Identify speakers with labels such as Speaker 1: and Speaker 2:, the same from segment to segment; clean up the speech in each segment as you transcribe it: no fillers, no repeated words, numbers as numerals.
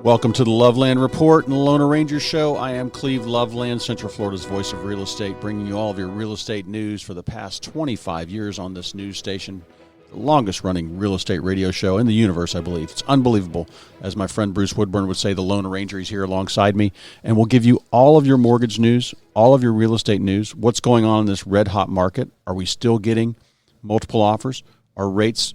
Speaker 1: Welcome to the Loveland Report and the LoanArranger Show. I am Cleve, Loveland, Central Florida's voice of real estate, bringing you all of your real estate news for the past 25 years on this news station, the longest-running real estate radio show in the universe, I believe. It's unbelievable. As my friend Bruce Woodburn would say, the LoanArranger is here alongside me, and we'll give you all of your mortgage news, all of your real estate news, what's going on in this red-hot market. Are we still getting multiple offers? Are rates...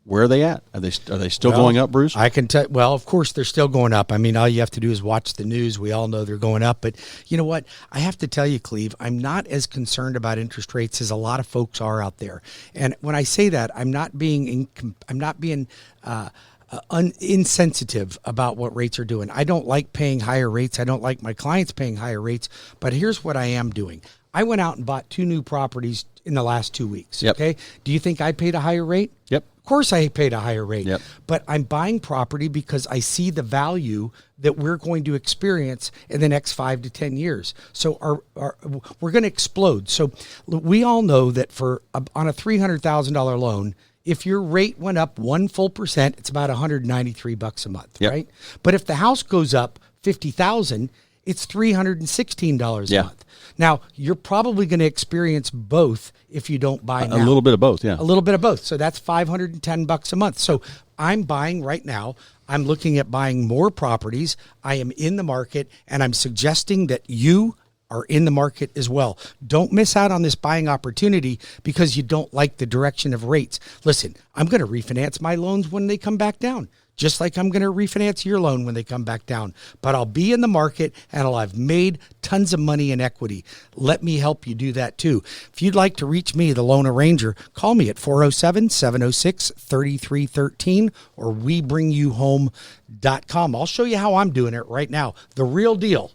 Speaker 1: Where are they at? Are they still going up, Bruce?
Speaker 2: I can tell. Well, of course, they're still going up. I mean, all you have to do is watch the news. We all know they're going up. But you know what? I have to tell you, Cleve, I'm not as concerned about interest rates as a lot of folks are out there. And when I say that, I'm not being insensitive about what rates are doing. I don't like paying higher rates. I don't like my clients paying higher rates. But here's what I am doing. I went out and bought 2 new properties in the last 2 weeks.
Speaker 1: Yep.
Speaker 2: Okay. Do you think I paid a higher rate?
Speaker 1: Yep.
Speaker 2: Of course I paid a higher rate,
Speaker 1: Yep.
Speaker 2: but I'm buying property because I see the value that we're going to experience in the next 5 to 10 years. So we're going to explode. So we all know that on a $300,000 loan, if your rate went up 1 full percent, it's about $193 a month,
Speaker 1: Yep.
Speaker 2: right? But if the house goes up $50,000, it's $316 a month. Now, you're probably going to experience both if you don't buy now.
Speaker 1: A little bit of both, yeah.
Speaker 2: A little bit of both. So that's $510 a month. So I'm buying right now. I'm looking at buying more properties. I am in the market, and I'm suggesting that you are in the market as well. Don't miss out on this buying opportunity because you don't like the direction of rates. Listen, I'm going to refinance my loans when they come back down, just like I'm going to refinance your loan when they come back down. But I'll be in the market and I've made tons of money in equity. Let me help you do that too. If you'd like to reach me, the LoanArranger, call me at 407-706-3313 or WeBringYouHome.com. I'll show you how I'm doing it right now. The real deal.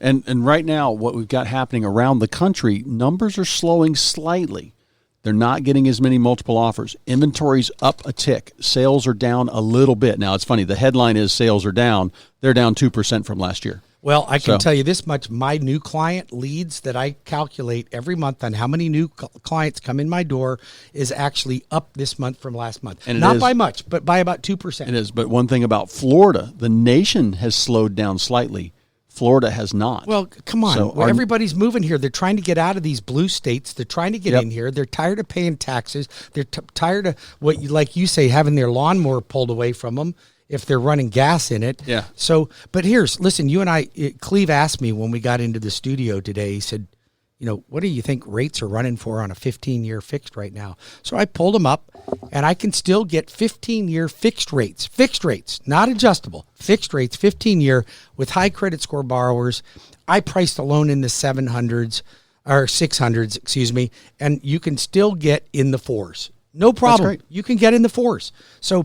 Speaker 1: And right now, what we've got happening around the country, numbers are slowing slightly. They're not getting as many multiple offers. Inventory's up a tick. Sales are down a little bit. Now, it's funny. The headline is sales are down. They're down 2% from last year.
Speaker 2: Well, I can tell you this much. My new client leads that I calculate every month on how many new clients come in my door is actually up this month from last month. And not by much, but by about 2%.
Speaker 1: It is. But one thing about Florida, the nation has slowed down slightly. Florida has not.
Speaker 2: Well, come on. So everybody's moving here. They're trying to get out of these blue states. They're trying to get in here. They're tired of paying taxes. They're tired of like you say, having their lawnmower pulled away from them if they're running gas in it.
Speaker 1: Yeah.
Speaker 2: So, but listen, you and I, Cleve asked me when we got into the studio today, he said, what do you think rates are running for on a 15-year fixed right now? So I pulled them up, and I can still get 15-year fixed rates, not adjustable, fixed rates, 15-year with high credit score borrowers. I priced a loan in the 700s or 600s, excuse me, and you can still get in the 4s. No problem.
Speaker 1: That's great.
Speaker 2: You can get in the 4s. So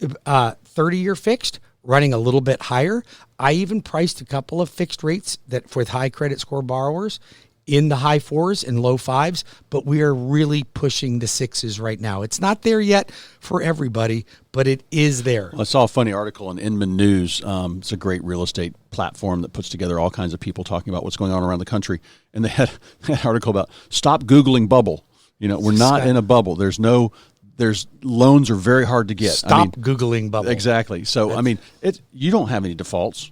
Speaker 2: 30-year fixed, running a little bit higher. I even priced a couple of fixed rates that with high credit score borrowers in the high 4s and low 5s, but we are really pushing the 6s right now. It's not there yet for everybody, but it is there.
Speaker 1: I saw a funny article in Inman News. It's a great real estate platform that puts together all kinds of people talking about what's going on around the country. And they had an article about stop Googling bubble. We're not in a bubble. There's loans are very hard to get.
Speaker 2: Stop Googling bubble.
Speaker 1: Exactly. So, you don't have any defaults.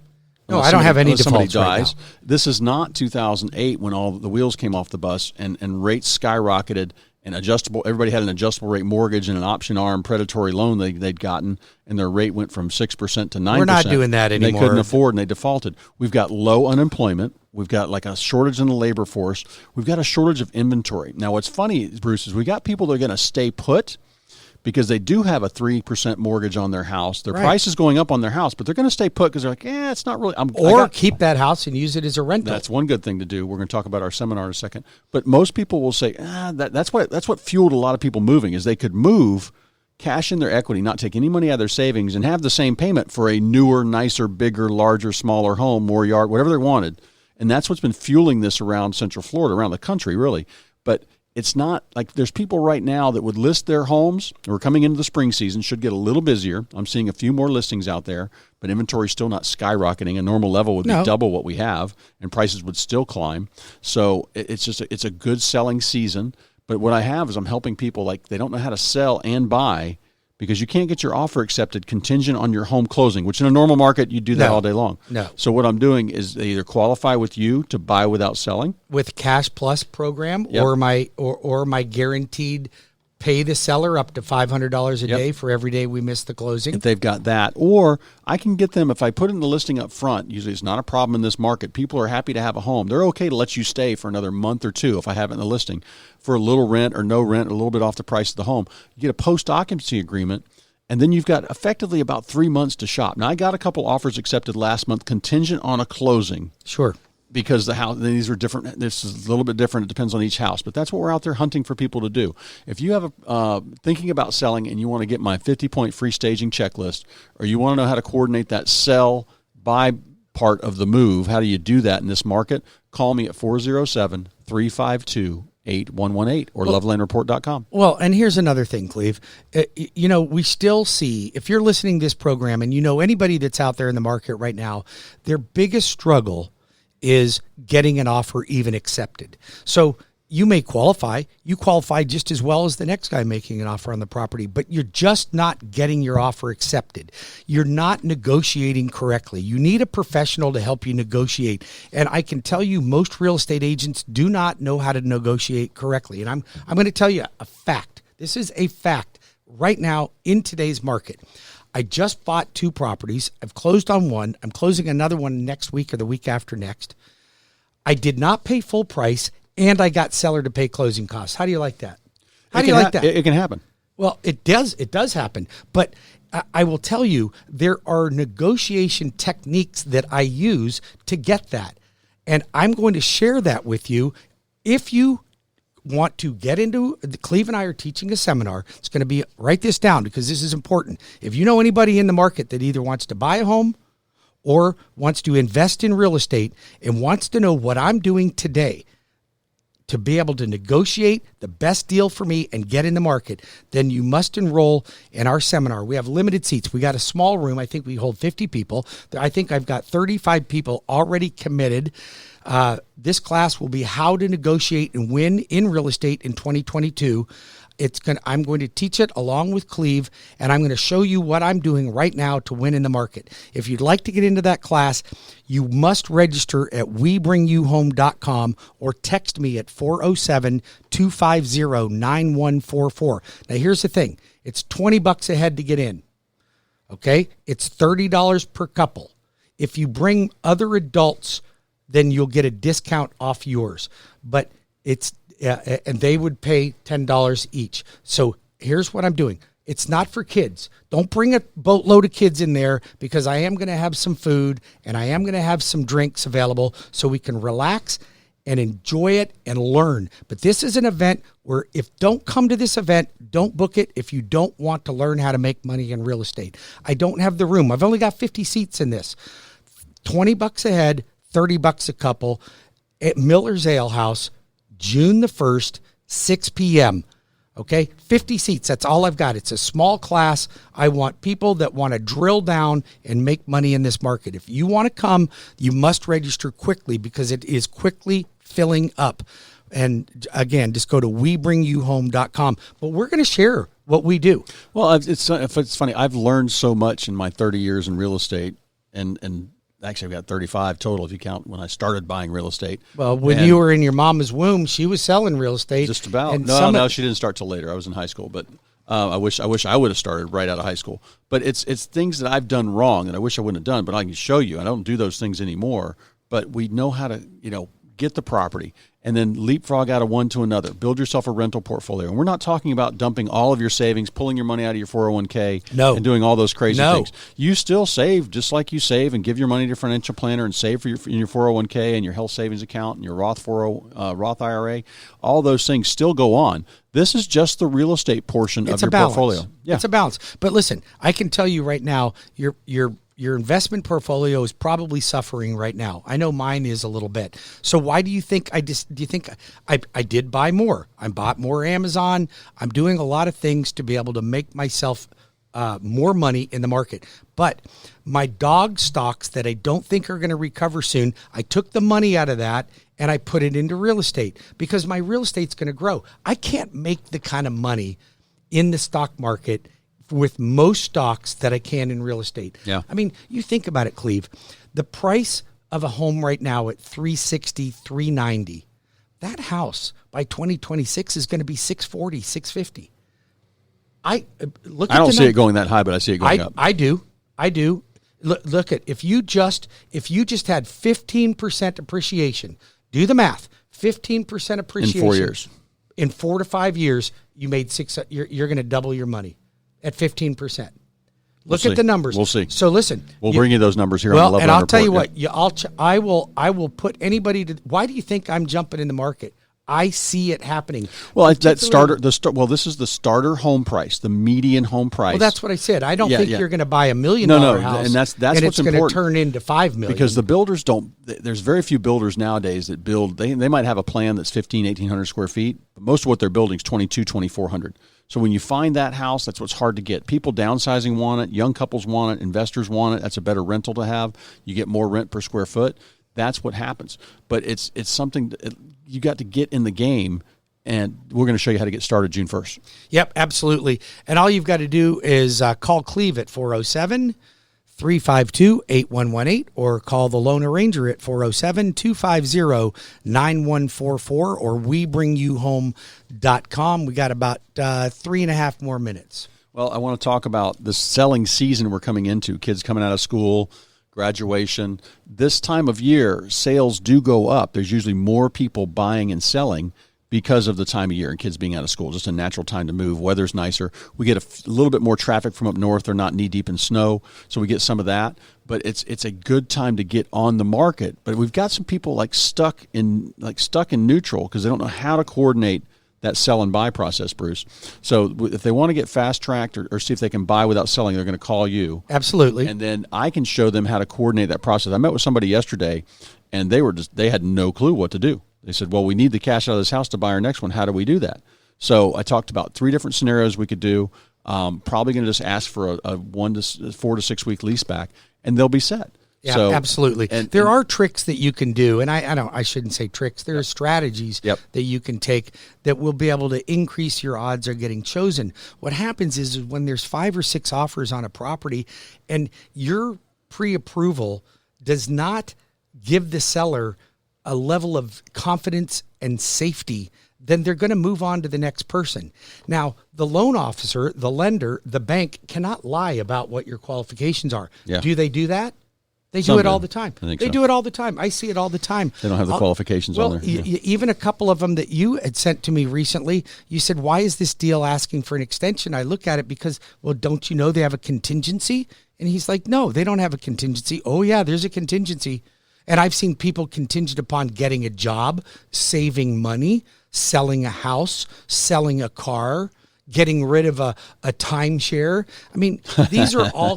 Speaker 2: No, I don't have any
Speaker 1: Somebody
Speaker 2: defaults
Speaker 1: dies.
Speaker 2: right now.
Speaker 1: This is not 2008 when all the wheels came off the bus and rates skyrocketed and everybody had an adjustable rate mortgage and an option arm predatory loan they'd gotten, and their rate went from 6% to 9%.
Speaker 2: We're not doing that anymore.
Speaker 1: They couldn't afford and they defaulted. We've got low unemployment. We've got like a shortage in the labor force. We've got a shortage of inventory. Now, what's funny, Bruce, is we got people that are going to stay put because they do have a 3% mortgage on their house. Their price is going up on their house, but they're going to stay put because they're like, it's not really.
Speaker 2: Keep that house and use it as a rental.
Speaker 1: That's one good thing to do. We're going to talk about our seminar in a second. But most people will say, that's what fueled a lot of people moving is they could move, cash in their equity, not take any money out of their savings, and have the same payment for a newer, nicer, bigger, larger, smaller home, more yard, whatever they wanted. And that's what's been fueling this around Central Florida, around the country, really. But it's not like there's people right now that would list their homes. We're coming into the spring season, should get a little busier. I'm seeing a few more listings out there, but inventory's still not skyrocketing. A normal level would be double what we have, and prices would still climb. So it's a good selling season. But what I have is I'm helping people, like, they don't know how to sell and buy, because you can't get your offer accepted contingent on your home closing, which in a normal market, you do that all day long.
Speaker 2: No.
Speaker 1: So what I'm doing is they either qualify with you to buy without selling.
Speaker 2: With Cash Plus program,
Speaker 1: Yep.
Speaker 2: or my guaranteed pay the seller up to $500 a day for every day we miss the closing.
Speaker 1: If they've got that, or I can get them, if I put in the listing up front, usually it's not a problem in this market. People are happy to have a home. They're okay to let you stay for another month or two if I have it in the listing for a little rent or no rent, a little bit off the price of the home. You get a post-occupancy agreement, and then you've got effectively about 3 months to shop. Now, I got a couple offers accepted last month contingent on a closing.
Speaker 2: Sure.
Speaker 1: Because the house, these are different. This is a little bit different. It depends on each house, but that's what we're out there hunting for people to do. If you have thinking about selling and you want to get my 50-point free staging checklist, or you want to know how to coordinate that sell buy part of the move, how do you do that in this market? Call me at 407-352-8118 or lovelandreport.com.
Speaker 2: Well, and here's another thing, Cleve. We still see, if you're listening to this program and you know anybody that's out there in the market right now, their biggest struggle is getting an offer even accepted. So you may qualify. You qualify just as well as the next guy making an offer on the property, but you're just not getting your offer accepted. You're not negotiating correctly. You need a professional to help you negotiate. And I can tell you most real estate agents do not know how to negotiate correctly. And I'm going to tell you a fact. This is a fact right now in today's market. I just bought 2 properties. I've closed on one. I'm closing another one next week or the week after next. I did not pay full price, and I got seller to pay closing costs. How do you like that? How do you like that?
Speaker 1: It can happen.
Speaker 2: Well, it does. It does happen. But I will tell you, there are negotiation techniques that I use to get that. And I'm going to share that with you. If you want to get into, Cleve and I are teaching a seminar. It's going to be, write this down because this is important. If you know anybody in the market that either wants to buy a home or wants to invest in real estate and wants to know what I'm doing today to be able to negotiate the best deal for me and get in the market, then you must enroll in our seminar. We have limited seats. We got a small room. I think we hold 50 people. I think I've got 35 people already committed. This class will be how to negotiate and win in real estate in 2022. I'm going to teach it along with Cleve, and I'm going to show you what I'm doing right now to win in the market. If you'd like to get into that class, you must register at webringyouhome.com or text me at 407-250-9144. Now, here's the thing. It's $20 a head to get in. Okay? It's $30 per couple. If you bring other adults, then you'll get a discount off yours. But and they would pay $10 each. So here's what I'm doing. It's not for kids. Don't bring a boatload of kids in there because I am going to have some food and I am going to have some drinks available so we can relax and enjoy it and learn. But this is an event where don't come to this event, don't book it if you don't want to learn how to make money in real estate. I don't have the room. I've only got 50 seats in this. $20 a head, $30 a couple at Miller's Ale House, June the 1st, 6 p.m. Okay, 50 seats. That's all I've got. It's a small class. I want people that want to drill down and make money in this market. If you want to come, you must register quickly because it is quickly filling up. And again, just go to webringyouhome.com. But we're going to share what we do.
Speaker 1: Well, it's funny. I've learned so much in my 30 years in real estate, and actually, I've got 35 total if you count when I started buying real estate.
Speaker 2: Well, when you were in your mama's womb, she was selling real estate.
Speaker 1: Just about. No, she didn't start till later. I was in high school, but I wish I would have started right out of high school. But it's things that I've done wrong that I wish I wouldn't have done, but I can show you. I don't do those things anymore, but we know how to, get the property and then leapfrog out of one to another. Build yourself a rental portfolio. And we're not talking about dumping all of your savings, pulling your money out of your 401k and doing all those crazy things. You still save just like you save and give your money to your financial planner and save in your 401k and your health savings account and your Roth IRA. All those things still go on. This is just the real estate portion of your portfolio.
Speaker 2: Yeah. It's a balance. But listen, I can tell you right now, your investment portfolio is probably suffering right now. I know mine is a little bit. So why do you think I did buy more? I bought more Amazon. I'm doing a lot of things to be able to make myself more money in the market. But my dog stocks that I don't think are going to recover soon, I took the money out of that and I put it into real estate because my real estate's going to grow. I can't make the kind of money in the stock market with most stocks that I can in real estate.
Speaker 1: Yeah.
Speaker 2: I mean, you think about it, Cleve. The price of a home right now at $360,000, $390,000. That house by 2026 is going to be $640,000, $650,000. I don't
Speaker 1: see it going that high, but I see it going up.
Speaker 2: I do. Look at if you just had 15% appreciation. Do the math. 15% appreciation
Speaker 1: in 4 years.
Speaker 2: In 4 to 5 years, you made you're going to double your money at 15%. Look at the numbers.
Speaker 1: We'll see.
Speaker 2: So listen,
Speaker 1: we'll bring you those numbers here on the Loveland
Speaker 2: and I'll
Speaker 1: report.
Speaker 2: tell you what. I will put anybody to. Why do you think I'm jumping in the market? I see it happening.
Speaker 1: Well, this is the starter home price, the median home price.
Speaker 2: Well, that's what I said. I don't think you're going to buy $1 million house,
Speaker 1: and that's
Speaker 2: and
Speaker 1: what's
Speaker 2: it's going to turn into $5 million.
Speaker 1: Because the builders don't. There's very few builders nowadays that build. They might have a plan that's 1,800 square feet. But most of what they're building is 2,400. So when you find that house, that's what's hard to get. People downsizing want it. Young couples want it. Investors want it. That's a better rental to have. You get more rent per square foot. That's what happens. But it's something you got to get in the game, and we're going to show you how to get started June 1st.
Speaker 2: Yep, absolutely. And all you've got to do is call Cleve at 407-352-8118 or call the LoanArranger at 407-250-9144 or WeBringYouHome.com. We got about 3.5 more minutes.
Speaker 1: Well, I want to talk about the selling season we're coming into. Kids coming out of school, graduation. This time of year, sales do go up. There's usually more people buying and selling because of the time of year and kids being out of school. Just a natural time to move. Weather's nicer. We get a little bit more traffic from up north. They're not knee deep in snow, so we get some of that. But it's a good time to get on the market. But we've got some people stuck in neutral because they don't know how to coordinate that sell and buy process, Bruce. So if they want to get fast tracked or see if they can buy without selling, they're going to call you.
Speaker 2: Absolutely.
Speaker 1: And then I can show them how to coordinate that process. I met with somebody yesterday, and they had no clue what to do. They said, well, we need the cash out of this house to buy our next one. How do we do that? So I talked about 3 different scenarios we could do. Probably going to just ask for a 4 to 6 week lease back, and they'll be set.
Speaker 2: Yeah,
Speaker 1: so,
Speaker 2: absolutely.
Speaker 1: And
Speaker 2: there are tricks that you can do, and I shouldn't say tricks. There are strategies
Speaker 1: Yep.
Speaker 2: that you can take that will be able to increase your odds of getting chosen. What happens is when there's 5 or 6 offers on a property, and your pre-approval does not give the seller a level of confidence and safety, then they're going to move on to the next person. Now, the loan officer, the lender, the bank cannot lie about what your qualifications are.
Speaker 1: Yeah.
Speaker 2: Do they do that? They
Speaker 1: Some
Speaker 2: do it
Speaker 1: do.
Speaker 2: all the time.
Speaker 1: I think
Speaker 2: They
Speaker 1: so.
Speaker 2: do it all the time. I see it all the time.
Speaker 1: They don't have the qualifications on there. Yeah.
Speaker 2: Even a couple of them that you had sent to me recently, you said, why is this deal asking for an extension? I look at it because, well, don't you know they have a contingency? And he's like, no, they don't have a contingency. Oh, yeah, there's a contingency. And I've seen people contingent upon getting a job, saving money, selling a house, selling a car, getting rid of a timeshare. I mean, these are all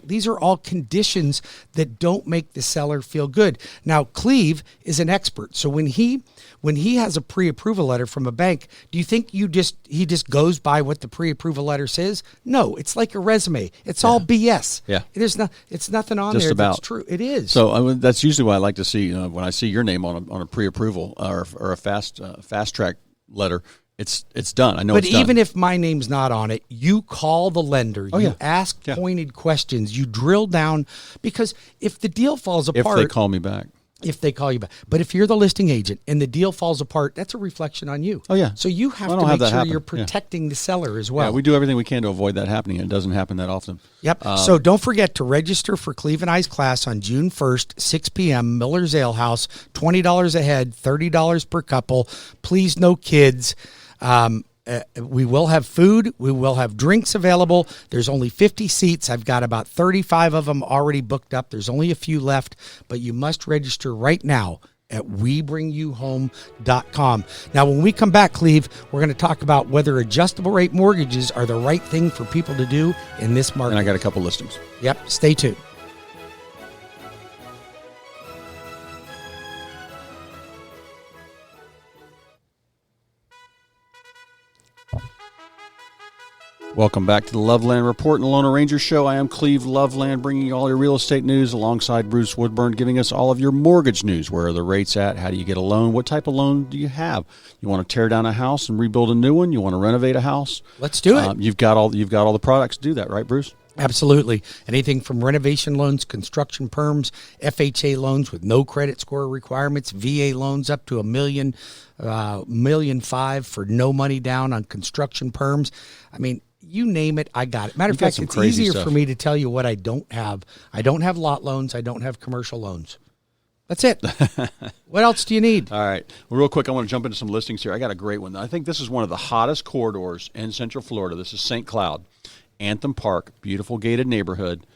Speaker 2: these are all conditions that don't make the seller feel good. Now, Cleve is an expert, so when he has a pre-approval letter from a bank, do you think he just goes by what the pre-approval letter says? No, it's like a resume. It's all BS.
Speaker 1: Yeah,
Speaker 2: it's nothing on
Speaker 1: just
Speaker 2: there
Speaker 1: about.
Speaker 2: that's true. It is.
Speaker 1: So that's usually what I like to see when I see your name on a pre-approval or a fast track letter. It's done. I know.
Speaker 2: But
Speaker 1: it's done.
Speaker 2: even if my name's not on it, you call the lender. You ask pointed questions. You drill down, because if the deal falls apart,
Speaker 1: if they call me back.
Speaker 2: If they call you back. But if you're the listing agent and the deal falls apart, that's a reflection on you.
Speaker 1: Oh, yeah.
Speaker 2: So you have
Speaker 1: Well,
Speaker 2: to make
Speaker 1: that
Speaker 2: sure
Speaker 1: happen.
Speaker 2: you're protecting the seller as well.
Speaker 1: Yeah, we do everything we can to avoid that happening. It doesn't happen that often.
Speaker 2: Yep. So don't forget to register for Cleve and I's class on June 1st, 6 p.m., Miller's Ale House, $20 a head, $30 per couple. Please, no kids. We will have food. We will have drinks available. There's only 50 seats. I've got about 35 of them already booked up. There's only a few left, but you must register right now at WeBringYouHome.com. Now, when we come back, Cleve, we're going to talk about whether adjustable rate mortgages are the right thing for people to do in this market.
Speaker 1: And I got a couple listings.
Speaker 2: Yep. Stay tuned.
Speaker 1: Welcome back to the Loveland Report and the LoanArranger Show. I am Cleve Loveland, bringing you all your real estate news alongside Bruce Woodburn, giving us all of your mortgage news. Where are the rates at? How do you get a loan? What type of loan do you have? You want to tear down a house and rebuild a new one? You want to renovate a house?
Speaker 2: Let's do it.
Speaker 1: You've got all the products to do that, right, Bruce?
Speaker 2: Absolutely. Anything from renovation loans, construction perms, FHA loans with no credit score requirements, VA loans up to $1.5 million for no money down on construction perms. I mean, you name it, I got it. Matter of fact, it's easier for me to tell you what I don't have. I don't have lot loans. I don't have commercial loans. That's it. What else do you need?
Speaker 1: All right. Well, real quick, I want to jump into some listings here. I got a great one. I think this is one of the hottest corridors in Central Florida. This is St. Cloud. Anthem Park, beautiful gated neighborhood,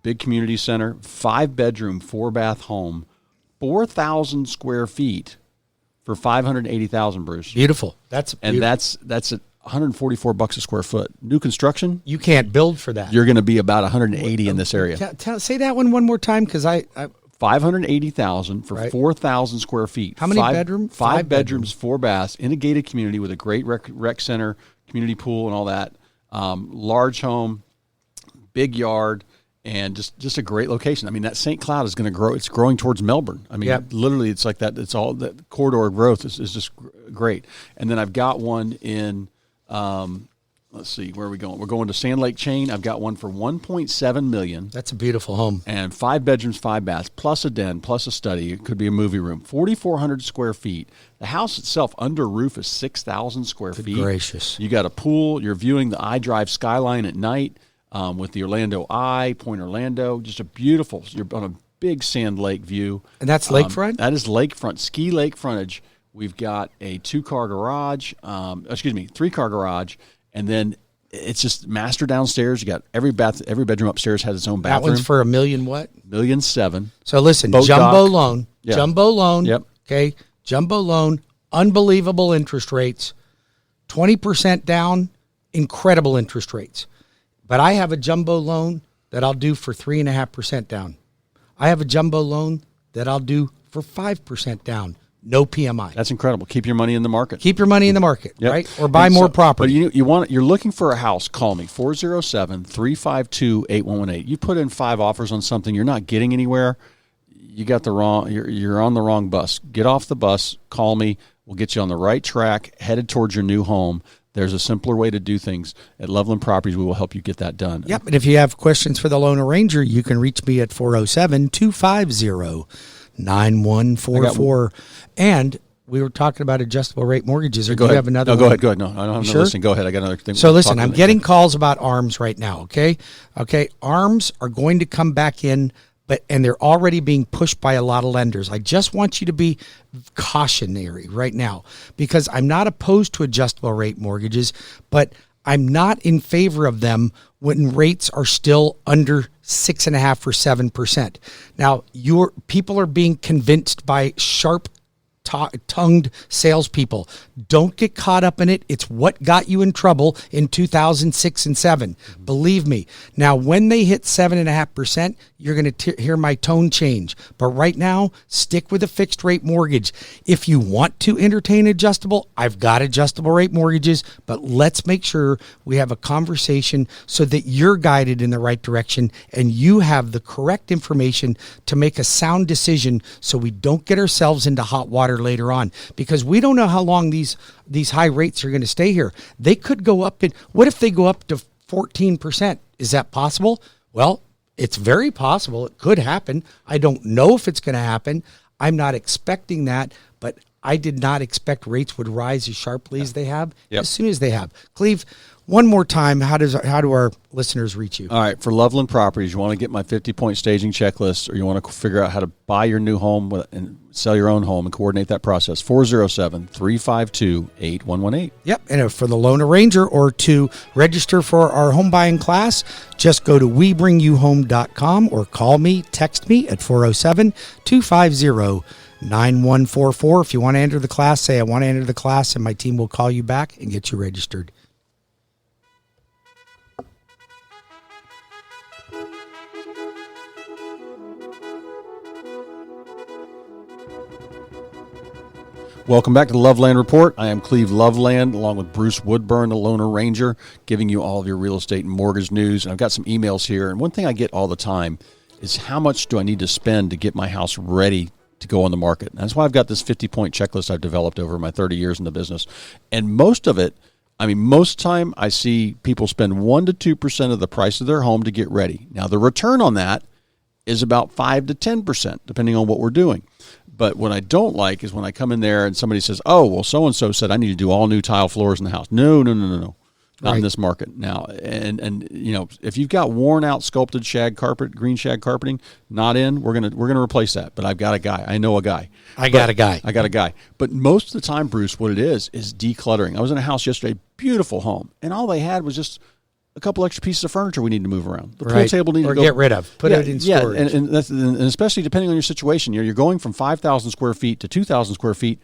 Speaker 1: big community center, 5-bedroom, 4-bath home, 4,000 square feet for $580,000, Bruce.
Speaker 2: Beautiful. That's
Speaker 1: at $144 a square foot. New construction.
Speaker 2: You can't build for that.
Speaker 1: You're going to be about 180 in this area.
Speaker 2: Say that one more time, because I
Speaker 1: $580,000 for 4,000 square feet.
Speaker 2: How many bedrooms?
Speaker 1: 5 bedrooms, 4 baths in a gated community with a great rec center, community pool, and all that. Large home, big yard, and just a great location. I mean, that St. Cloud is going to grow. It's growing towards Melbourne. I mean, literally, it's like that. It's all that corridor growth is just great. And then I've got one in. Let's see, where are we going? We're going to Sand Lake Chain. I've got one for $1.7 million.
Speaker 2: That's a beautiful home.
Speaker 1: And 5 bedrooms, 5 baths, plus a den, plus a study. It could be a movie room. 4,400 square feet. The house itself under roof is 6,000 square feet.
Speaker 2: Gracious.
Speaker 1: You got a pool. You're viewing the iDrive skyline at night with the Orlando Eye, Point Orlando. Just a beautiful, you're on a big Sand Lake view.
Speaker 2: And that's lakefront?
Speaker 1: That is lakefront, ski lake frontage. We've got a 2-car garage, 3-car garage. And then it's just master downstairs. You got every bedroom upstairs has its own bathroom.
Speaker 2: That one's for $1 million what?
Speaker 1: $1.7 million.
Speaker 2: So listen,
Speaker 1: Boat
Speaker 2: jumbo
Speaker 1: dock.
Speaker 2: loan.
Speaker 1: Yeah.
Speaker 2: Jumbo loan.
Speaker 1: Yep.
Speaker 2: Okay. Jumbo loan. Unbelievable interest rates. 20% down. Incredible interest rates. But I have a jumbo loan that I'll do for 3.5% down. I have a jumbo loan that I'll do for 5% down. No PMI.
Speaker 1: That's incredible. Keep your money in the market.
Speaker 2: Keep your money in the market,
Speaker 1: Yep.
Speaker 2: right? Or buy more property.
Speaker 1: But you're looking for a house, call me, 407-352-8118. You put in 5 offers on something, you're not getting anywhere, you're on the wrong bus. Get off the bus, call me, we'll get you on the right track, headed towards your new home. There's a simpler way to do things. At Loveland Properties, we will help you get that done.
Speaker 2: Yep, and if you have questions for the LoanArranger, you can reach me at 407-250-9144. And we were talking about adjustable rate mortgages. Or do you have another one?
Speaker 1: Go ahead. No, I don't have
Speaker 2: Sure?
Speaker 1: listing. Go ahead. I got another thing.
Speaker 2: So listen, I'm getting calls about ARMs right now, okay? Okay, ARMs are going to come back in, and they're already being pushed by a lot of lenders. I just want you to be cautionary right now, because I'm not opposed to adjustable rate mortgages, but I'm not in favor of them when rates are still under 6.5 or 7%. Now, people are being convinced by sharp-tongued salespeople. Don't get caught up in it. It's what got you in trouble in 2006 and 7. Believe me. Now, when they hit 7.5%, you're going to hear my tone change. But right now, stick with a fixed rate mortgage. If you want to entertain adjustable, I've got adjustable rate mortgages, but let's make sure we have a conversation so that you're guided in the right direction and you have the correct information to make a sound decision so we don't get ourselves into hot water later on, because we don't know how long these high rates are going to stay here. They could go up. What if they go up to 14%? Is that possible? Well, it's very possible. It could happen. I don't know if it's going to happen. I'm not expecting that, but I did not expect rates would rise as sharply as they have, as soon as they have. Cleve, one more time, how do our listeners reach you?
Speaker 1: All right, for Loveland Properties, you want to get my 50-point staging checklist, or you want to figure out how to buy your new home and sell your own home and coordinate that process, 407-352-8118.
Speaker 2: Yep, and for the LoanArranger or to register for our home buying class, just go to webringyouhome.com or call me, text me at 407-250-9144. If you want to enter the class, say I want to enter the class, and my team will call you back and get you registered.
Speaker 1: Welcome back to the Loveland Report. I am Cleve Loveland, along with Bruce Woodburn, the LoanArranger, giving you all of your real estate and mortgage news. And I've got some emails here. And one thing I get all the time is how much do I need to spend to get my house ready to go on the market? And that's why I've got this 50-point checklist I've developed over my 30 years in the business. And most of it, most time I see people spend 1 to 2% of the price of their home to get ready. Now, the return on that is about 5 to 10%, depending on what we're doing. But what I don't like is when I come in there and somebody says, oh, well, so-and-so said I need to do all new tile floors in the house. No. Not in this market now. And if you've got worn out sculpted shag carpet, green shag carpeting, not in, we're gonna replace that. But I've got a guy. I know a guy. I got a guy. But most of the time, Bruce, what it is decluttering. I was in a house yesterday, beautiful home, and all they had was just a couple extra pieces of furniture we need to move around. The pool table needed to go,
Speaker 2: get rid of. Put it in storage.
Speaker 1: And especially depending on your situation, you're going from 5,000 square feet to 2,000 square feet.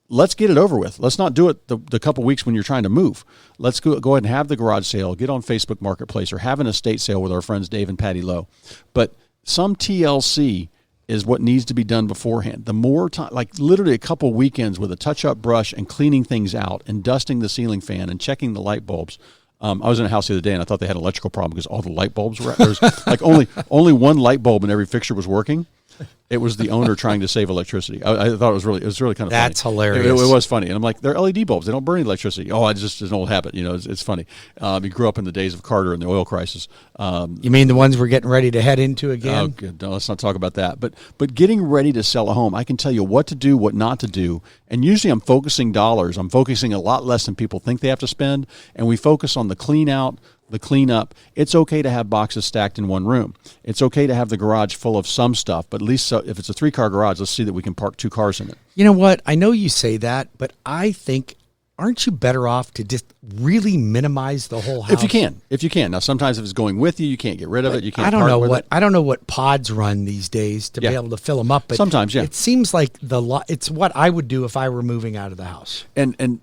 Speaker 1: Let's get it over with. Let's not do it the couple weeks when you're trying to move. Let's go ahead and have the garage sale, get on Facebook Marketplace, or have an estate sale with our friends Dave and Patty Lowe. But some TLC is what needs to be done beforehand. The more time, like literally a couple weekends with a touch-up brush and cleaning things out and dusting the ceiling fan and checking the light bulbs. I was in a house the other day and I thought they had an electrical problem because all the light bulbs were there was like only one light bulb in every fixture was working. It was the owner trying to save electricity. I thought it was really kind of
Speaker 2: That's
Speaker 1: funny.
Speaker 2: hilarious.
Speaker 1: It was funny. And I'm like, they're LED bulbs. They don't burn electricity. Oh, it's just an old habit. It's funny. He grew up in the days of Carter and the oil crisis.
Speaker 2: You mean the ones we're getting ready to head into again?
Speaker 1: Oh, good. No, let's not talk about that. But getting ready to sell a home, I can tell you what to do, what not to do. And usually I'm focusing dollars. I'm focusing a lot less than people think they have to spend. And we focus on the clean out, the cleanup. It's okay to have boxes stacked in one room. It's okay to have the garage full of some stuff, but at least if it's a 3-car garage, let's see that we can park 2 cars in it.
Speaker 2: You know what? I know you say that, but I think, aren't you better off to just really minimize the whole house?
Speaker 1: If you can. Now, sometimes if it's going with you, you can't get rid of it. You can't.
Speaker 2: I don't know what pods run these days to be able to fill them up. But
Speaker 1: sometimes, yeah.
Speaker 2: It seems like it's what I would do if I were moving out of the house.
Speaker 1: And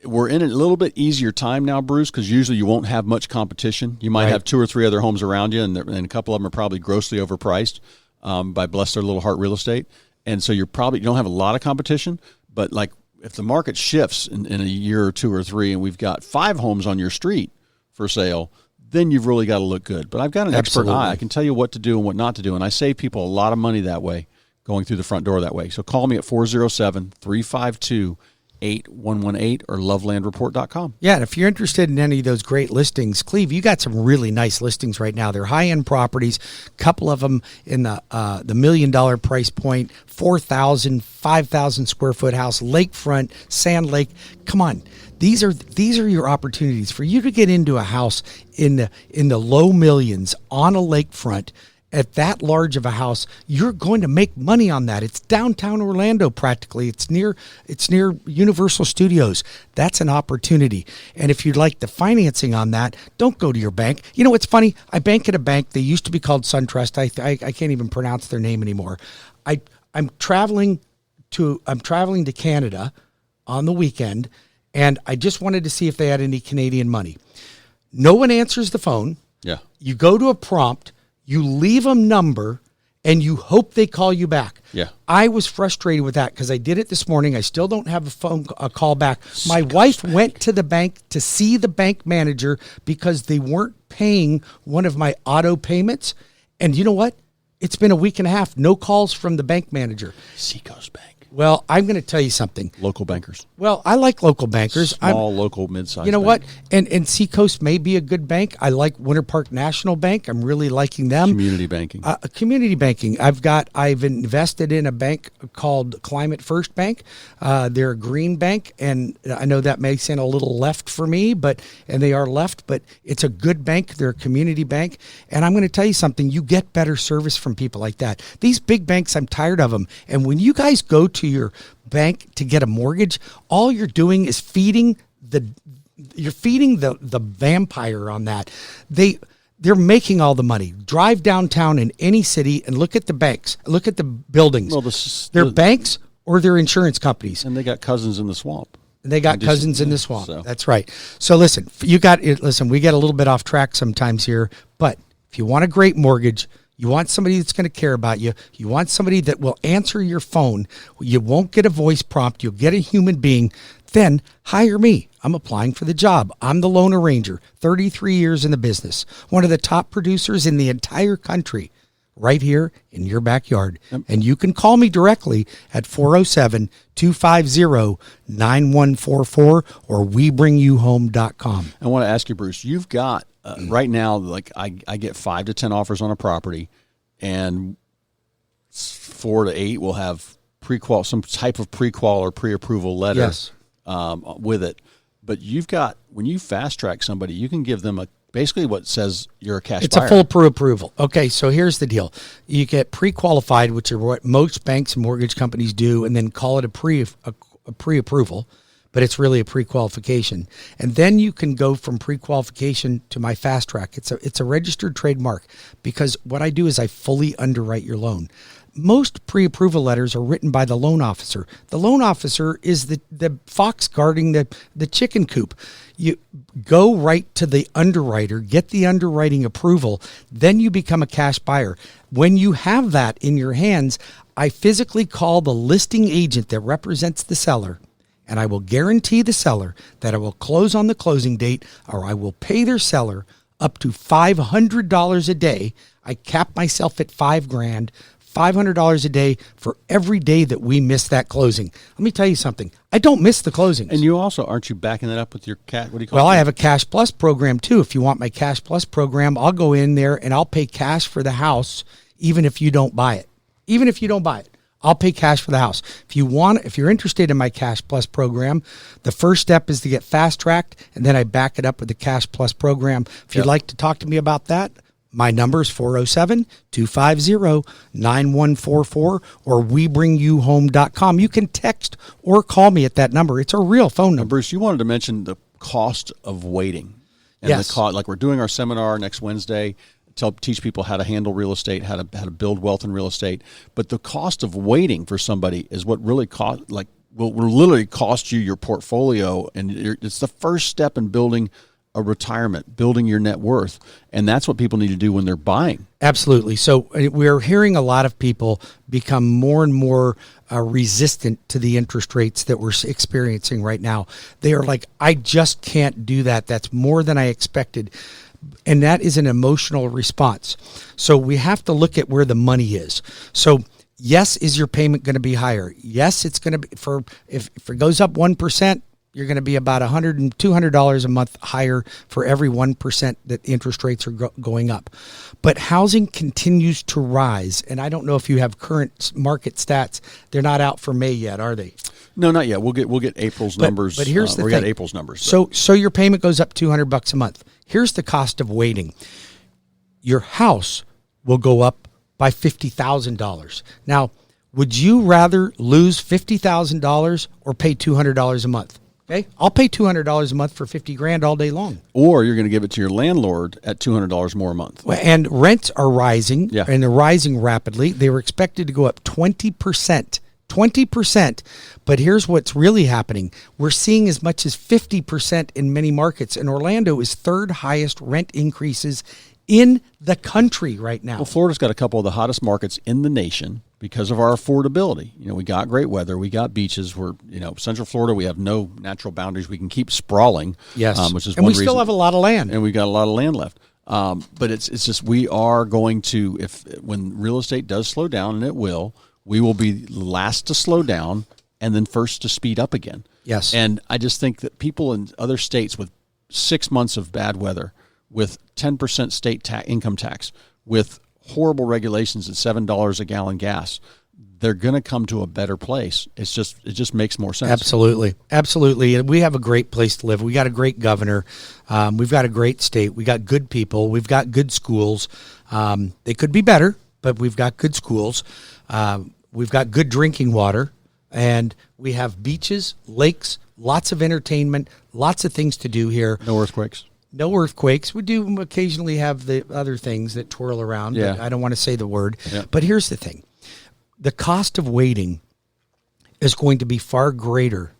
Speaker 1: we're in a little bit easier time now, Bruce, because usually you won't have much competition. You might have 2 or 3 other homes around you, and a couple of them are probably grossly overpriced by bless their little heart real estate. And so you don't have a lot of competition. But like if the market shifts in a year or 2 or 3, and we've got 5 homes on your street for sale, then you've really got to look good. But I've got an expert eye. I can tell you what to do and what not to do, and I save people a lot of money that way, going through the front door that way. So call me at 407-352-8118 or lovelandreport.com.
Speaker 2: Yeah, and if you're interested in any of those great listings, Cleve, you got some really nice listings right now. They're high-end properties, a couple of them in the $1 million price point, 4,000, 5,000 square foot house, lakefront, Sand Lake. Come on. These are your opportunities for you to get into a house in the low millions on a lakefront. At that large of a house, you're going to make money on that. It's downtown Orlando practically. It's near Universal Studios. That's an opportunity. And if you'd like the financing on that, don't go to your bank. You know what's funny? I bank at a bank. They used to be called SunTrust. I can't even pronounce their name anymore. I'm traveling to Canada on the weekend, and I just wanted to see if they had any Canadian money. No one answers the phone.
Speaker 1: Yeah.
Speaker 2: You go to a prompt. You leave them number, and you hope they call you back.
Speaker 1: Yeah.
Speaker 2: I was frustrated with that because I did it this morning. I still don't have a call back. My wife went to the bank to see the bank manager because they weren't paying one of my auto payments. And you know what? It's been a week and a half. No calls from the bank manager.
Speaker 1: Seacoast Bank.
Speaker 2: Well, I'm going to tell you something.
Speaker 1: Local bankers.
Speaker 2: Well, I like local bankers.
Speaker 1: Local, mid-sized.
Speaker 2: You know
Speaker 1: bank.
Speaker 2: what? And Seacoast may be a good bank. I like Winter Park National Bank. I'm really liking them.
Speaker 1: Community banking.
Speaker 2: Community banking. I've invested in a bank called Climate First Bank. They're a green bank, and I know that may sound a little left for me, and they are left, but it's a good bank. They're a community bank, and I'm going to tell you something. You get better service from people like that. These big banks, I'm tired of them. And when you guys go to your bank to get a mortgage, all you're doing is feeding the vampire on that. They're making all the money. Drive downtown in any city and look at the banks. Look at the buildings.
Speaker 1: Well,
Speaker 2: they're banks or they're insurance companies.
Speaker 1: And they got cousins in the swamp.
Speaker 2: They got cousins in the swamp.
Speaker 1: So.
Speaker 2: That's right. So listen, we get a little bit off track sometimes here, but if you want a great mortgage, You want somebody that's going to care about you. You want somebody that will answer your phone. You won't get a voice prompt. You'll get a human being. Then hire me. I'm applying for the job. I'm the Loan Arranger, 33 years in the business, one of the top producers in the entire country, right here in your backyard. Yep. And you can call me directly at 407-250-9144 or webringyouhome.com.
Speaker 1: I want to ask you, Bruce, you've got right now, like I get 5 to 10 offers on a property, and 4 to 8 will have pre-qual, some type of pre-qual or pre-approval letter.
Speaker 2: Yes.
Speaker 1: With it. But you've got, when you fast track somebody, you can give them basically what says you're a cash buyer.
Speaker 2: It's a full pre-approval. Okay, so here's the deal. You get pre-qualified, which are what most banks and mortgage companies do, and then call it a pre-approval, but it's really a pre-qualification. And then you can go from pre-qualification to my fast track. It's a registered trademark, because what I do is I fully underwrite your loan. Most pre-approval letters are written by the loan officer. The loan officer is the fox guarding the chicken coop. You go right to the underwriter, get the underwriting approval, then you become a cash buyer. When you have that in your hands, I physically call the listing agent that represents the seller, and I will guarantee the seller that I will close on the closing date, or I will pay their seller up to $500 a day. I cap myself at $5,000. $500 a day for every day that we miss that closing. Let me tell you something. I don't miss the closings.
Speaker 1: And you also, aren't you backing that up with your what do you call it?
Speaker 2: Well, I have a Cash Plus program too. If you want my Cash Plus program, I'll go in there and I'll pay cash for the house, even if you don't buy it. Even if you don't buy it, I'll pay cash for the house. If you're interested in my Cash Plus program, the first step is to get fast tracked, and then I back it up with the Cash Plus program. If you'd like to talk to me about that, my number is 407-250-9144 or webringyouhome.com. You can text or call me at that number. It's a real phone number.
Speaker 1: Bruce, you wanted to mention the cost of waiting. And
Speaker 2: yes.
Speaker 1: The cost, like we're doing our seminar next Wednesday, teach people how to handle real estate, how to build wealth in real estate. But the cost of waiting for somebody is what really will literally cost you your portfolio. And it's the first step in building a retirement, building your net worth. And that's what people need to do when they're buying.
Speaker 2: Absolutely. So we're hearing a lot of people become more and more resistant to the interest rates that we're experiencing right now. They are like, I just can't do that. That's more than I expected. And that is an emotional response. So we have to look at where the money is. So yes, is your payment going to be higher? Yes, it's going to be if it goes up 1%, you're going to be about $100 and $200 a month higher for every 1% that interest rates are going up. But housing continues to rise. And I don't know if you have current market stats. They're not out for May yet, are they?
Speaker 1: No, not yet. We'll get April's numbers.
Speaker 2: But here's the thing.
Speaker 1: We got April's numbers.
Speaker 2: So your payment goes up $200 a month. Here's the cost of waiting. Your house will go up by $50,000. Now, would you rather lose $50,000 or pay $200 a month? Okay, I'll pay $200 a month for $50,000 all day long.
Speaker 1: Or you're going to give it to your landlord at $200 more a month.
Speaker 2: And rents are rising,
Speaker 1: yeah.
Speaker 2: And they're rising rapidly. They were expected to go up 20%. 20%. But here's what's really happening. We're seeing as much as 50% in many markets. And Orlando is third highest rent increases in the country right now.
Speaker 1: Well, Florida's got a couple of the hottest markets in the nation because of our affordability. You know, we got great weather. We got beaches. We're, Central Florida, we have no natural boundaries. We can keep sprawling.
Speaker 2: Yes.
Speaker 1: Which is
Speaker 2: and
Speaker 1: one
Speaker 2: we still
Speaker 1: reason.
Speaker 2: have a lot of land.
Speaker 1: And we got a lot of land left. But it's just, we are going to, when real estate does slow down, and it will, we will be last to slow down and then first to speed up again.
Speaker 2: Yes.
Speaker 1: And I just think that people in other states with 6 months of bad weather, with 10% state income tax, with horrible regulations at $7 a gallon gas, they're going to come to a better place. It just makes more sense.
Speaker 2: Absolutely. Absolutely. And we have a great place to live. We got a great governor. We've got a great state. We got good people. We've got good schools. They could be better, but we've got good schools. We've got good drinking water, and we have beaches, lakes, lots of entertainment, lots of things to do here.
Speaker 1: No earthquakes.
Speaker 2: No earthquakes. We do occasionally have the other things that twirl around.
Speaker 1: Yeah.
Speaker 2: But I don't want to say the word.
Speaker 1: Yeah.
Speaker 2: But here's the thing. The cost of waiting is going to be far greater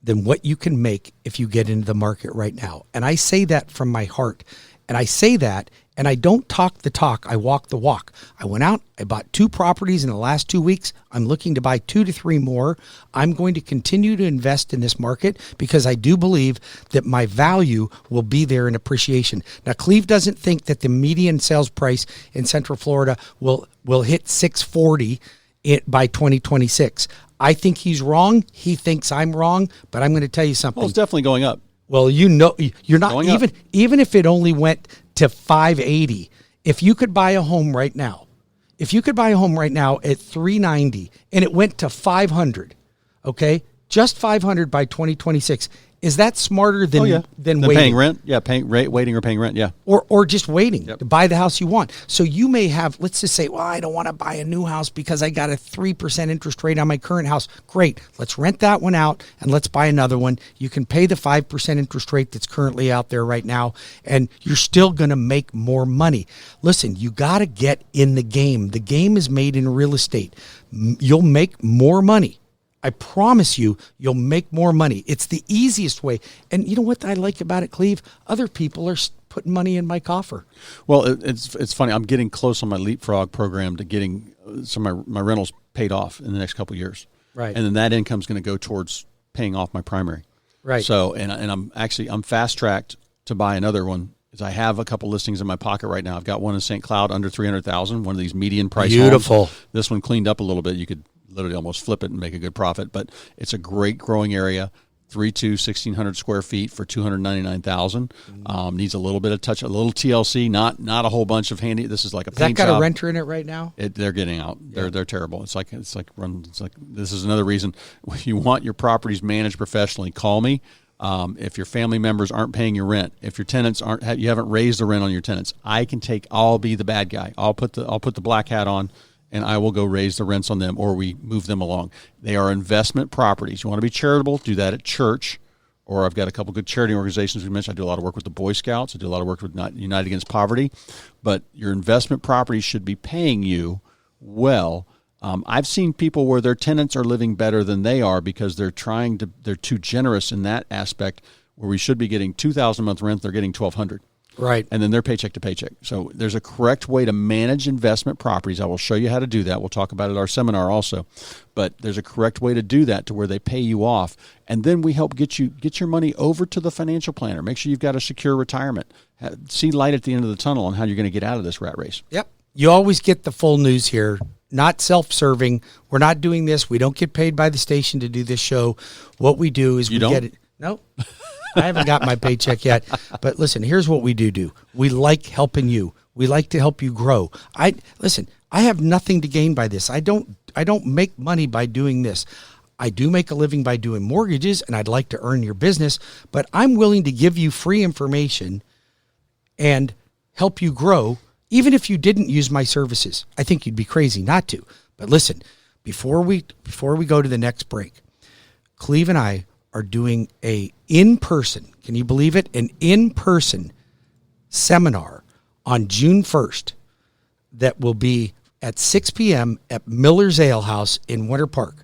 Speaker 2: than what you can make if you get into the market right now. And I say that from my heart. And I say that, and I don't talk the talk, I walk the walk. I went out, I bought 2 properties in the last 2 weeks. I'm looking to buy 2 to 3 more. I'm going to continue to invest in this market because I do believe that my value will be there in appreciation. Now, Cleve doesn't think that the median sales price in Central Florida will hit $640 by 2026. I think he's wrong. He thinks I'm wrong, but I'm going to tell you something.
Speaker 1: Well, it's definitely going up.
Speaker 2: Well, you're not
Speaker 1: Going up.
Speaker 2: even if it only went to 580. If you could buy a home right now, at 390 and it went to 500, okay, just 500 by 2026. Is that smarter than
Speaker 1: Than
Speaker 2: waiting?
Speaker 1: paying rent? Yeah, waiting or paying rent. Yeah.
Speaker 2: Or just waiting to buy the house you want. So you may have, let's just say, well, I don't want to buy a new house because I got a 3% interest rate on my current house. Great. Let's rent that one out and let's buy another one. You can pay the 5% interest rate that's currently out there right now, and you're still going to make more money. Listen, you got to get in the game. The game is made in real estate. You'll make more money. I promise you, you'll make more money. It's the easiest way. And you know what I like about it, Cleve? Other people are putting money in my coffer.
Speaker 1: Well, it's funny. I'm getting close on my Leapfrog program to getting some of my rentals paid off in the next couple of years.
Speaker 2: Right.
Speaker 1: And then that income's going to go towards paying off my primary.
Speaker 2: Right.
Speaker 1: So, and I'm fast tracked to buy another one. I have a couple listings in my pocket right now. I've got one in St. Cloud under 300,000, one of these median price
Speaker 2: Beautiful.
Speaker 1: homes. This one cleaned up a little bit. You could literally almost flip it and make a good profit, but it's a great growing area. 1,600 square feet for $299,000. Needs a little bit of touch, a little TLC, not a whole bunch of handy. This is like a paint
Speaker 2: that got
Speaker 1: job.
Speaker 2: a renter in it right now?
Speaker 1: They're getting out. They're terrible. It's like this is another reason you want your properties managed professionally. Call me. If your family members aren't paying your rent, if your tenants you haven't raised the rent on your tenants, I'll be the bad guy. I'll put the black hat on, and I will go raise the rents on them, or we move them along. They are investment properties. You want to be charitable, do that at church, or I've got a couple good charity organizations we mentioned. I do a lot of work with the Boy Scouts. I do a lot of work with United Against Poverty. But your investment properties should be paying you well. I've seen people where their tenants are living better than they are because they're too generous in that aspect, where we should be getting $2,000 a month rent, they're getting $1,200.
Speaker 2: Right.
Speaker 1: And then they're paycheck to paycheck. So there's a correct way to manage investment properties. I will show you how to do that. We'll talk about it at our seminar also. But there's a correct way to do that to where they pay you off. And then we help get your money over to the financial planner. Make sure you've got a secure retirement. See light at the end of the tunnel on how you're going to get out of this rat race.
Speaker 2: Yep. You always get the full news here. Not self-serving. We're not doing this. We don't get paid by the station to do this show. What we do is get it. No. I haven't got my paycheck yet, but listen, here's what we do. We like helping you. We like to help you grow. I have nothing to gain by this. I don't make money by doing this. I do make a living by doing mortgages, and I'd like to earn your business, but I'm willing to give you free information and help you grow, even if you didn't use my services. I think you'd be crazy not to. But listen, before we go to the next break, Cleve and I are doing a in-person, can you believe it? An in-person seminar on June 1st that will be at 6 p.m. at Miller's Ale House in Winter Park.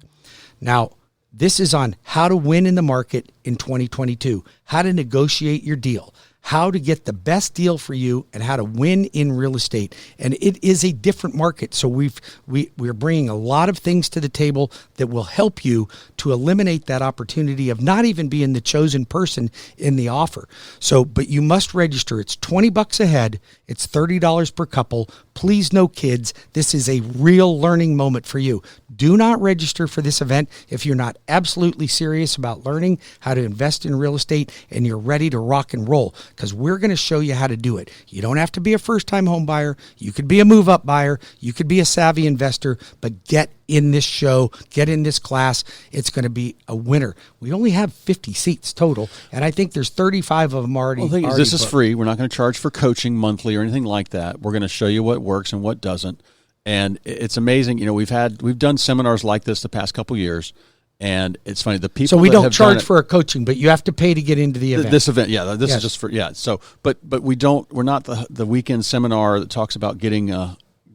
Speaker 2: Now, this is on how to win in the market in 2022, how to negotiate your deal, how to get the best deal for you, and how to win in real estate. And it is a different market. So we're bringing a lot of things to the table that will help you to eliminate that opportunity of not even being the chosen person in the offer. So, but you must register. It's $20 a head. It's $30 per couple. Please, no kids. This is a real learning moment for you. Do not register for this event if you're not absolutely serious about learning how to invest in real estate and you're ready to rock and roll, because we're going to show you how to do it. You don't have to be a first-time home buyer. You could be a move-up buyer. You could be a savvy investor, but get in this show, get in this class. It's going to be a winner. We only have 50 seats total, and I think there's 35 of them already.
Speaker 1: Well, the thing is, this is free. We're not going to charge for coaching monthly or anything like that. We're going to show you what works and what doesn't. And it's amazing. You know, we've done seminars like this the past couple years, and it's funny. The people.
Speaker 2: So we don't charge for a coaching, but you have to pay to get into the event.
Speaker 1: This event, yeah. Is just for So, but we don't. We're not the weekend seminar that talks about getting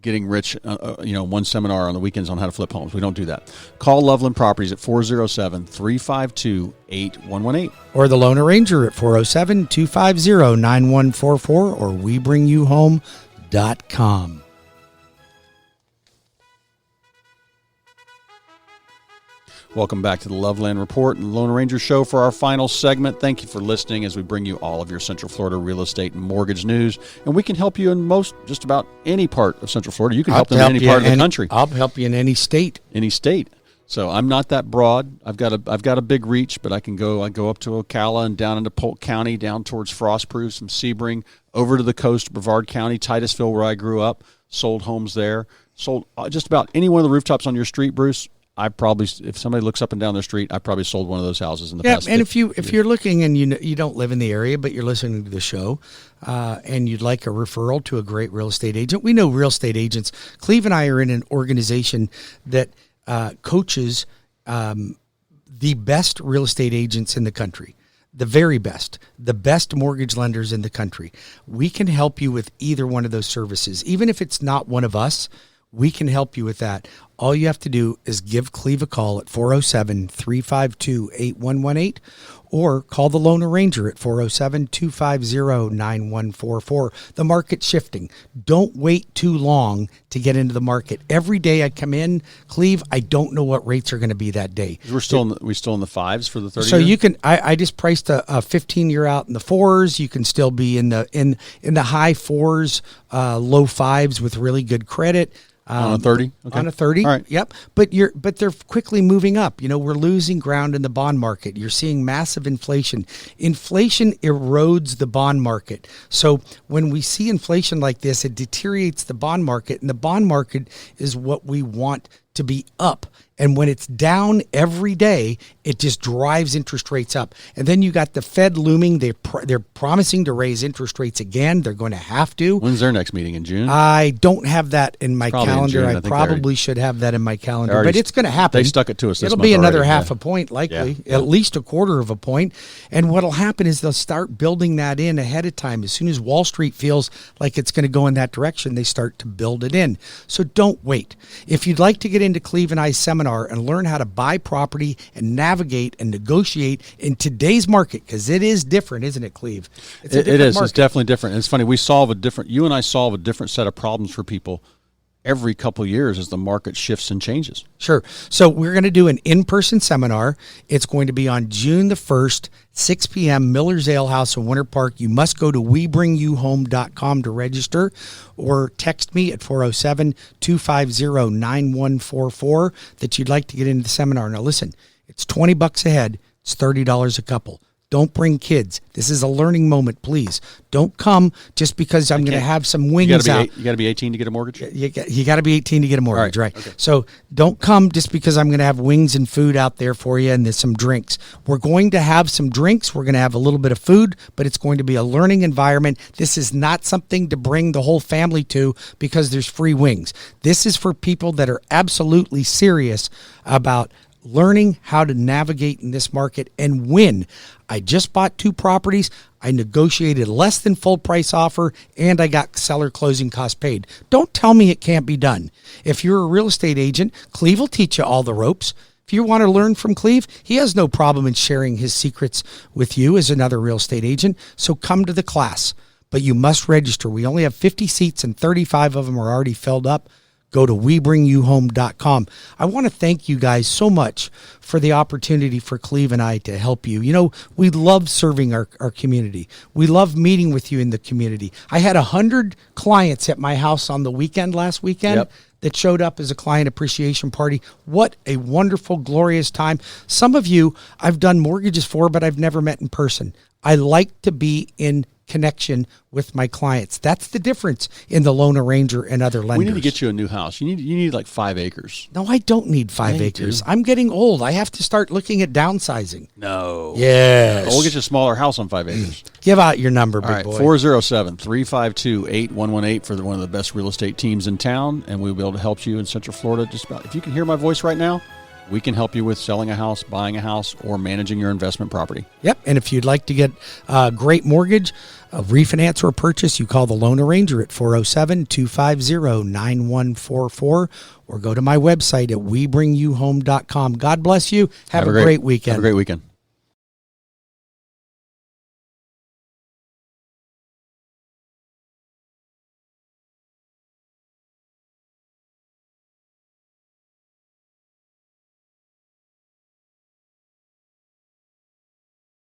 Speaker 1: getting rich, one seminar on the weekends on how to flip homes. We don't do that. Call Loveland Properties at 407-352-8118.
Speaker 2: Or the Loan Arranger at 407-250-9144 or WeBringYouHome.com.
Speaker 1: Welcome back to the Loveland Report and the Loan Arranger Show for our final segment. Thank you for listening as we bring you all of your Central Florida real estate and mortgage news. And we can help you in just about any part of Central Florida. You can help them in any part of the country.
Speaker 2: I'll help you in any state.
Speaker 1: Any state. So I'm not that broad. I've got a big reach, but I go up to Ocala and down into Polk County, down towards Frostproof, some Sebring, over to the coast, Brevard County, Titusville, where I grew up. Sold homes there. Sold just about any one of the rooftops on your street, Bruce. I probably, if somebody looks up and down their street, I probably sold one of those houses in the past.
Speaker 2: Yeah, and if you're looking and you don't live in the area, but you're listening to the show, and you'd like a referral to a great real estate agent, we know real estate agents. Cleve and I are in an organization that coaches the best real estate agents in the country. The very best, the best mortgage lenders in the country. We can help you with either one of those services. Even if it's not one of us, we can help you with that. All you have to do is give Cleve a call at 407-352-8118 or call the Loan Arranger at 407-250-9144. The market's shifting. Don't wait too long to get into the market. Every day I come in, Cleve, I don't know what rates are going to be that day.
Speaker 1: We're still in the fives for the 30
Speaker 2: So
Speaker 1: year?
Speaker 2: you can, I just priced a 15-year out in the fours. You can still be in the high fours, low fives with really good credit.
Speaker 1: On a 30? Okay.
Speaker 2: On a 30.
Speaker 1: All right.
Speaker 2: Yep. But they're quickly moving up. We're losing ground in the bond market. You're seeing massive inflation. Inflation erodes the bond market. So when we see inflation like this, it deteriorates the bond market, and the bond market is what we want to be up. And when it's down every day, it just drives interest rates up. And then you got the Fed looming. They're promising to raise interest rates again. They're going to have to.
Speaker 1: When's their next meeting? In June?
Speaker 2: I don't have that in my calendar.
Speaker 1: June.
Speaker 2: I probably should have that in my calendar, but it's going to happen.
Speaker 1: They stuck it to us this
Speaker 2: It'll
Speaker 1: month
Speaker 2: be another
Speaker 1: already.
Speaker 2: half a point, likely, at least a quarter of a point. And what'll happen is they'll start building that in ahead of time. As soon as Wall Street feels like it's going to go in that direction, they start to build it in. So don't wait. If you'd like to get into Cleve and I's seminar and learn how to buy property and navigate and negotiate in today's market, because it is different, isn't it, Cleve?
Speaker 1: It is. Market. It's definitely different. And it's funny. You and I solve a different set of problems for people every couple of years as the market shifts and changes.
Speaker 2: Sure. So we're going to do an in-person seminar. It's going to be on June the 1st, 6 p.m., Miller's Ale House in Winter Park. You must go to WeBringYouHome.com to register or text me at 407-250-9144 that you'd like to get into the seminar. Now, listen, it's $20 a head. It's $30 a couple. Don't bring kids. This is a learning moment, please. Don't come just because I'm going to have some wings out.
Speaker 1: You got to be 18 to get a mortgage?
Speaker 2: You got to be 18 to get a mortgage, right?
Speaker 1: Okay.
Speaker 2: So don't come just because I'm going to have wings and food out there for you and there's some drinks. We're going to have some drinks. We're going to have a little bit of food, but it's going to be a learning environment. This is not something to bring the whole family to because there's free wings. This is for people that are absolutely serious about learning how to navigate in this market and win. I just bought 2 properties. I negotiated less than full price offer, and I got seller closing costs paid. Don't tell me it can't be done. If you're a real estate agent, Cleve will teach you all the ropes. If you want to learn from Cleve, he has no problem in sharing his secrets with you as another real estate agent. So come to the class, but you must register. We only have 50 seats and 35 of them are already filled up. Go to WeBringYouHome.com. I want to thank you guys so much for the opportunity for Cleve and I to help you. We love serving our community. We love meeting with you in the community. I had 100 clients at my house on the weekend last weekend.
Speaker 1: Yep.
Speaker 2: That showed up as a client appreciation party. What a wonderful, glorious time. Some of you I've done mortgages for, but I've never met in person. I like to be in connection with my clients. That's the difference in the Loan Arranger and other lenders.
Speaker 1: We need to get you a new house. You need like 5 acres.
Speaker 2: No, I don't need 5 acres. I'm getting old. I have to start looking at downsizing.
Speaker 1: No.
Speaker 2: Yes.
Speaker 1: We'll get you a smaller house on 5 acres.
Speaker 2: Give out your number,
Speaker 1: All
Speaker 2: big
Speaker 1: right,
Speaker 2: boy.
Speaker 1: 407-352-8118 for one of the best real estate teams in town, and we'll be able to help you in Central Florida. Just about. If you can hear my voice right now, we can help you with selling a house, buying a house, or managing your investment property.
Speaker 2: Yep. And if you'd like to get a great mortgage, a refinance or purchase, you call the Loan Arranger at 407-250-9144 or go to my website at webringyouhome.com. God bless you. Have a great weekend.
Speaker 1: Have a great weekend.